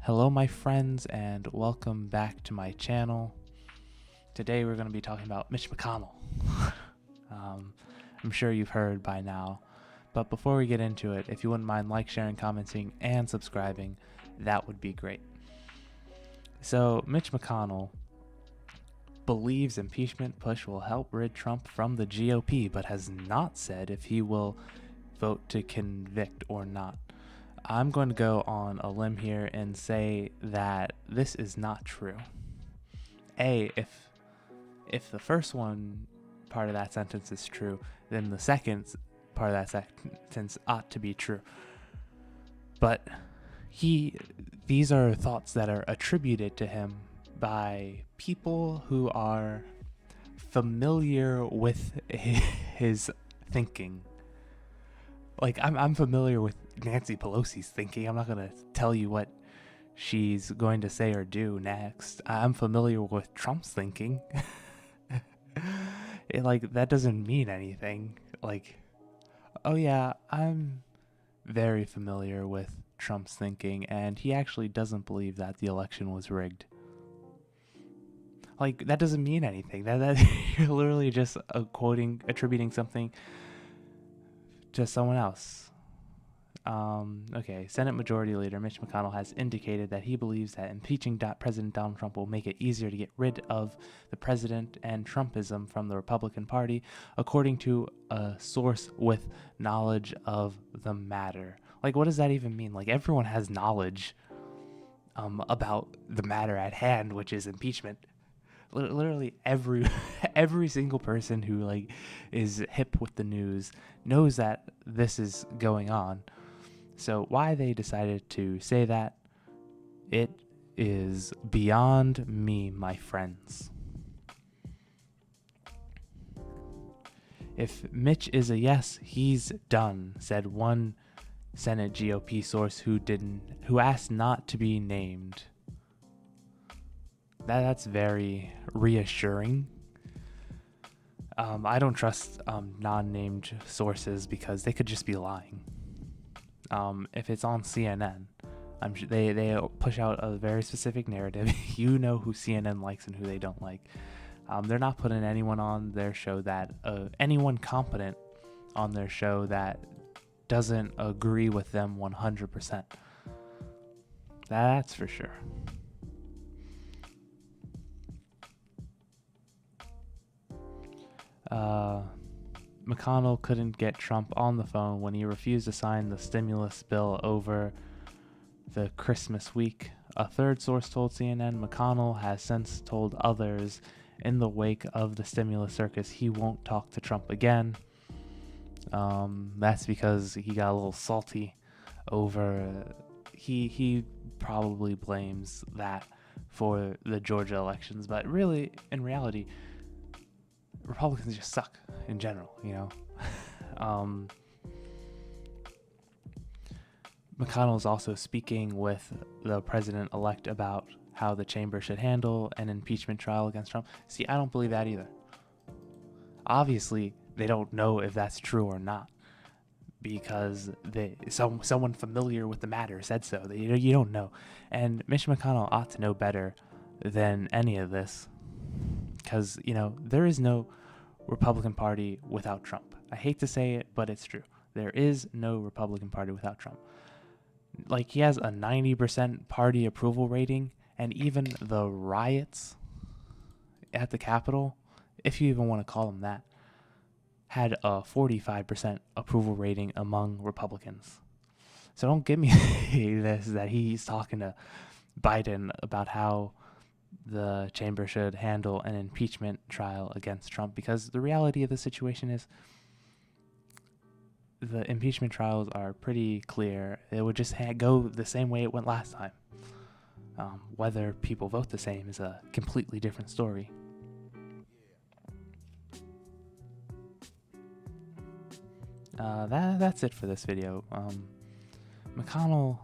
Hello my friends and welcome back to my channel. Today we're going to be talking about Mitch McConnell. I'm sure you've heard by now, but before we get into it, if you wouldn't mind sharing, commenting, and subscribing, that would be great. So Mitch McConnell believes impeachment push will help rid Trump from the GOP, but has not said if he will vote to convict or not. I'm going to go on a limb here and say that this is not true. If the first part of that sentence is true, then the second part of that sentence ought to be true. But these are thoughts that are attributed to him by people who are familiar with his thinking. Like, I'm familiar with Nancy Pelosi's thinking. I'm not going to tell you what she's going to say or do next. I'm familiar with Trump's thinking. That doesn't mean anything. Oh yeah, I'm very familiar with Trump's thinking, and he actually doesn't believe that the election was rigged. That doesn't mean anything. That you're literally just attributing something to someone else. Okay, Senate Majority Leader Mitch McConnell has indicated that he believes that impeaching President Donald Trump will make it easier to get rid of the president and Trumpism from the Republican Party, according to a source with knowledge of the matter. What does that even mean? Everyone has knowledge about the matter at hand, which is impeachment. Literally every single person who is hip with the news knows that this is going on. So why they decided to say that, it is beyond me, my friends. If Mitch is a yes, he's done, said one Senate GOP source who asked not to be named. That's very reassuring. I don't trust non-named sources because they could just be lying. If it's on CNN, I'm sure they push out a very specific narrative. You know who CNN likes and who they don't like. They're not putting anyone on their show anyone competent on their show that doesn't agree with them 100%. That's for sure. McConnell couldn't get Trump on the phone when he refused to sign the stimulus bill over the Christmas week. A third source told CNN McConnell has since told others in the wake of the stimulus circus he won't talk to Trump again. That's because he got a little salty over he probably blames that for the Georgia elections, but really, in reality, Republicans just suck in general, McConnell is also speaking with the president-elect about how the chamber should handle an impeachment trial against Trump. See, I don't believe that either. Obviously, they don't know if that's true or not because someone familiar with the matter said so. You don't know. And Mitch McConnell ought to know better than any of this. Because, there is no Republican Party without Trump. I hate to say it, but it's true. There is no Republican Party without Trump. He has a 90% party approval rating, and even the riots at the Capitol, if you even want to call them that, had a 45% approval rating among Republicans. So don't give me this that he's talking to Biden about how the chamber should handle an impeachment trial against Trump, because the reality of the situation is the impeachment trials are pretty clear. It would just go the same way it went last time. Whether people vote the same is a completely different story. That's it for this video. McConnell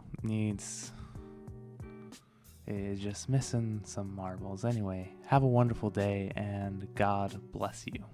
is just missing some marbles. Anyway, have a wonderful day and God bless you.